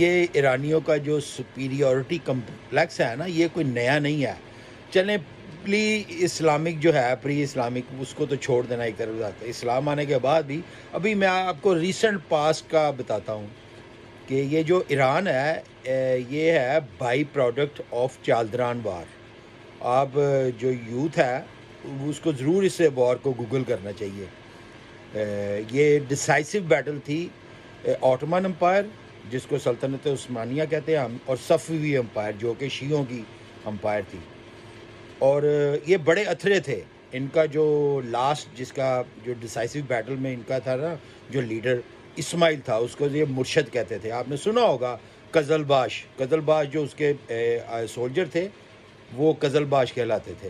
یہ ایرانیوں کا جو سپیریورٹی کمپلیکس ہے نا، یہ کوئی نیا نہیں ہے. چلیں پلی اسلامک جو ہے، پری اسلامک، اس کو تو چھوڑ دینا ایک طرف جاتا ہے. اسلام آنے کے بعد بھی ابھی میں آپ کو ریسنٹ پاسٹ کا بتاتا ہوں کہ یہ جو ایران ہے یہ ہے بائی پروڈکٹ آف چالدران وار. آپ جو یوتھ ہے اس کو ضرور اس وار کو گوگل کرنا چاہیے. یہ ڈیسائسو بیٹل تھی آٹومن امپائر، جس کو سلطنت عثمانیہ کہتے ہیں ہم، اور صفوی امپائر جو کہ شیعوں کی امپائر تھی. اور یہ بڑے اتھرے تھے. ان کا جو لاسٹ، جس کا جو ڈیسائسو بیٹل میں ان کا تھا نا جو لیڈر، اسماعیل تھا. اس کو یہ مرشد کہتے تھے. آپ نے سنا ہوگا قزل باش جو اس کے سولجر تھے وہ قزل باش کہلاتے تھے.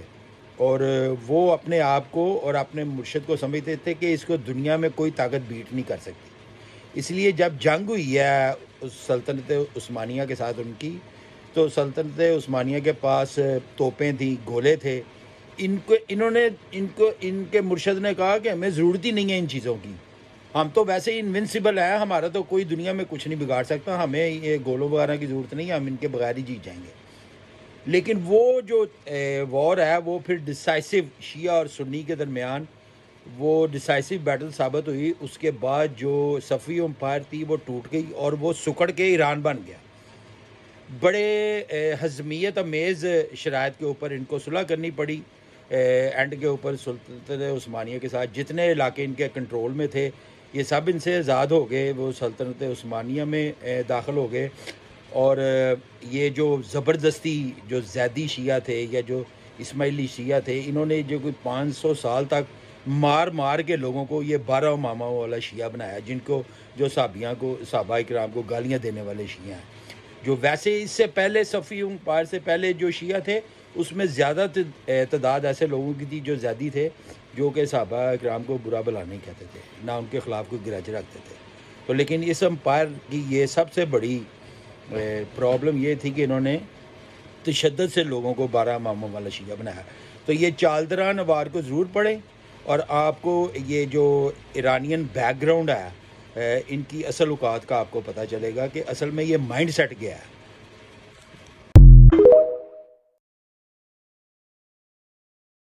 اور وہ اپنے آپ کو اور اپنے مرشد کو سمجھتے تھے کہ اس کو دنیا میں کوئی طاقت بیٹ نہیں کر سکتی. اس لیے جب جنگ ہوئی ہے اس سلطنت عثمانیہ کے ساتھ ان کی، تو سلطنت عثمانیہ کے پاس توپیں تھیں، گولے تھے. ان کے مرشد نے کہا کہ ہمیں ضرورت ہی نہیں ہے ان چیزوں کی، ہم تو ویسے ہی انونسیبل ہیں، ہمارا تو کوئی دنیا میں کچھ نہیں بگاڑ سکتا، ہمیں یہ گولوں وغیرہ کی ضرورت نہیں ہے، ہم ان کے بغیر ہی جیت جائیں گے. لیکن وہ جو وار ہے وہ پھر ڈیسائسو شیعہ اور سنی کے درمیان وہ ڈیسائسو بیٹل ثابت ہوئی. اس کے بعد جو صفوی امپائر تھی وہ ٹوٹ گئی اور وہ سکڑ کے ایران بن گیا. بڑے ہضمیت امیز شرائط کے اوپر ان کو صلح کرنی پڑی. اینڈ کے اوپر سلطنت عثمانیہ کے ساتھ جتنے علاقے ان کے کنٹرول میں تھے یہ سب ان سے آزاد ہو گئے، وہ سلطنت عثمانیہ میں داخل ہو گئے. اور یہ جو زبردستی جو زیدی شیعہ تھے یا جو اسماعیلی شیعہ تھے، انہوں نے جو کوئی 500 سال تک مار کے لوگوں کو یہ 12 اماموں والا شیعہ بنایا، جن کو جو صحابہ کرام کو گالیاں دینے والے شیعہ ہیں. جو ویسے اس سے پہلے صفوی امپائر سے پہلے جو شیعہ تھے اس میں زیادہ تعداد ایسے لوگوں کی تھی جو زیادی تھے، جو کہ صحابہ کرام کو برا بھلا نہیں کہتے تھے، نہ ان کے خلاف کوئی گرج رکھتے تھے. تو لیکن اس امپائر کی یہ سب سے بڑی پرابلم یہ تھی کہ انہوں نے تشدد سے لوگوں کو 12 اماموں والا شیعہ بنایا. تو یہ چالدران وار کو ضرور پڑھیں اور آپ کو یہ جو ایرانین بیک گراؤنڈ ہے ان کی اصل اوقات کا آپ کو پتہ چلے گا کہ اصل میں یہ مائنڈ سیٹ کیا ہے.